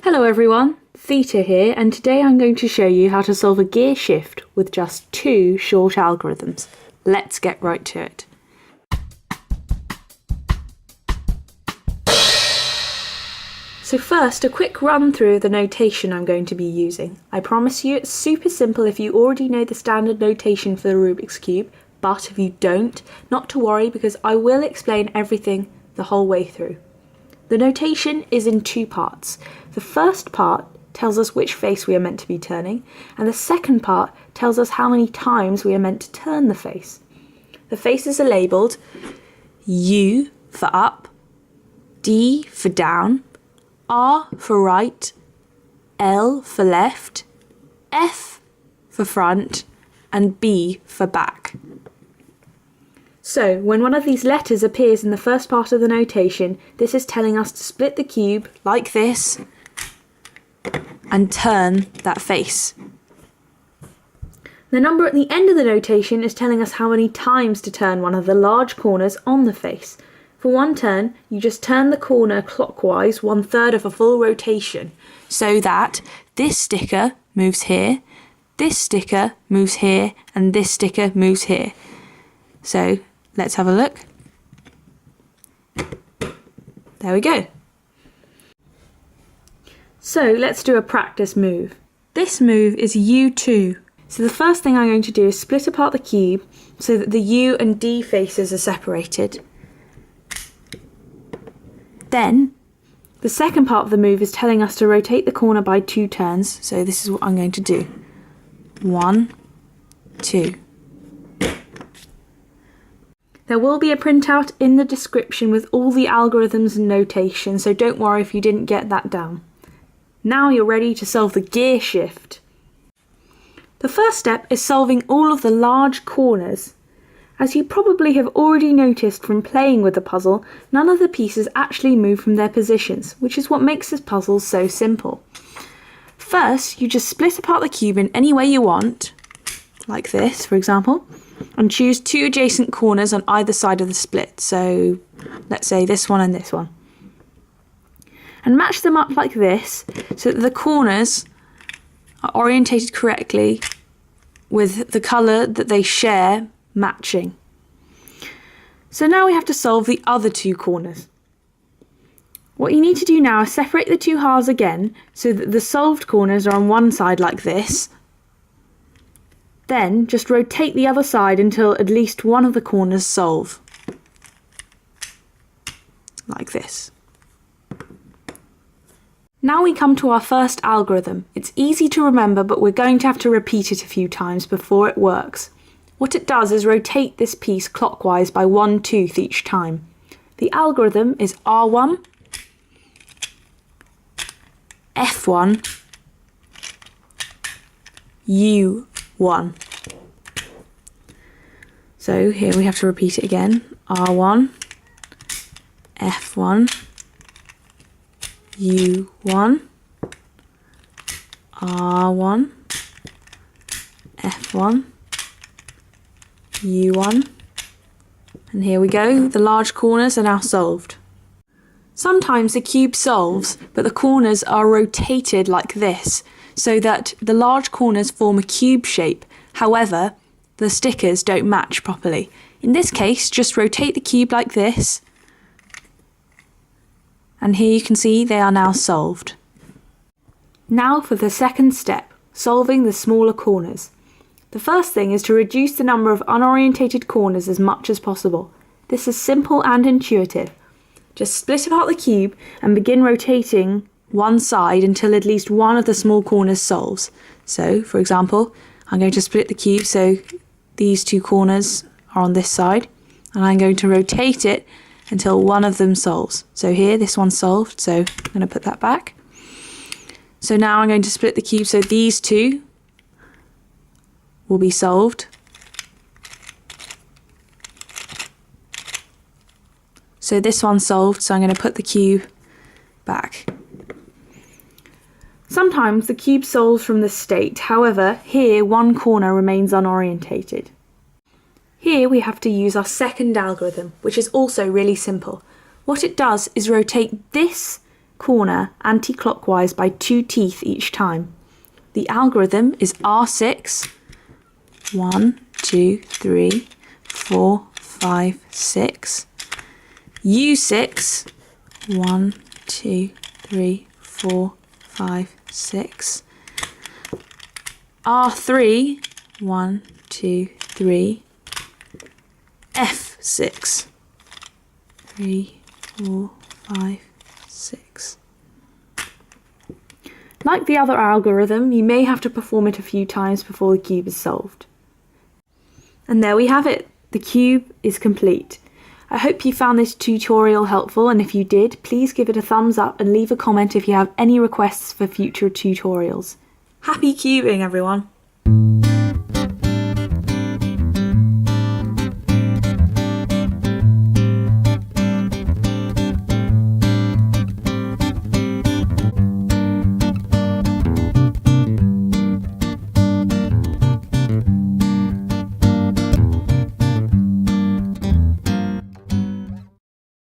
Hello everyone, Theta here, and today I'm going to show you how to solve a gear shift with just two short algorithms. Let's get right to it. So first, a quick run through of the notation I'm going to be using. I promise you it's super simple if you already know the standard notation for the Rubik's Cube, but if you don't, not to worry because I will explain everything the whole way through. The notation is in two parts. The first part tells us which face we are meant to be turning, and the second part tells us how many times we are meant to turn the face. The faces are labelled U for up, D for down, R for right, L for left, F for front, and B for back. So, when one of these letters appears in the first part of the notation, this is telling us to split the cube like this and turn that face. The number at the end of the notation is telling us how many times to turn one of the large corners on the face. For one turn, you just turn the corner clockwise 1/3 of a full rotation, so that this sticker moves here, this sticker moves here, and this sticker moves here. So, let's have a look. There we go. So let's do a practice move. This move is U2. So the first thing I'm going to do is split apart the cube so that the U and D faces are separated. Then, the second part of the move is telling us to rotate the corner by 2 turns. So this is what I'm going to do. 1, 2. There will be a printout in the description with all the algorithms and notation, so don't worry if you didn't get that down. Now you're ready to solve the gear shift. The first step is solving all of the large corners. As you probably have already noticed from playing with the puzzle, none of the pieces actually move from their positions, which is what makes this puzzle so simple. First, you just split apart the cube in any way you want, like this, for example, and choose 2 adjacent corners on either side of the split. So let's say this one and this one. And match them up like this so that the corners are orientated correctly with the colour that they share matching. So now we have to solve the other 2 corners. What you need to do now is separate the 2 halves again so that the solved corners are on one side like this. Then just rotate the other side until at least one of the corners solve. Like this. Now we come to our first algorithm. It's easy to remember, but we're going to have to repeat it a few times before it works. What it does is rotate this piece clockwise by 1/2 each time. The algorithm is R1, F1, U1. So here we have to repeat it again. R1, F1, U1, R1, F1, U1. And here we go, the large corners are now solved. Sometimes the cube solves, but the corners are rotated like this, so that the large corners form a cube shape. However, the stickers don't match properly. In this case, just rotate the cube like this, and here you can see they are now solved. Now for the second step, solving the smaller corners. The first thing is to reduce the number of unorientated corners as much as possible. This is simple and intuitive. Just split apart the cube and begin rotating one side until at least one of the small corners solves. So, for example, I'm going to split the cube so these 2 corners are on this side, and I'm going to rotate it until one of them solves. So here, this one's solved, so I'm going to put that back. So now I'm going to split the cube so these 2 will be solved. So this one's solved, so I'm going to put the cube back. Sometimes the cube solves from this state, however, here one corner remains unorientated. Here we have to use our second algorithm, which is also really simple. What it does is rotate this corner anti-clockwise by 2 teeth each time. The algorithm is R6, 1, 2, 3, 4, 5, 6. U6, 1, 2, 3, 4, 5, 6. R3, 1, 2, 3. F6, 3, 4, 5, 6. Like the other algorithm, you may have to perform it a few times before the cube is solved. And there we have it. The cube is complete. I hope you found this tutorial helpful, and if you did, please give it a thumbs up and leave a comment if you have any requests for future tutorials. Happy cubing, everyone!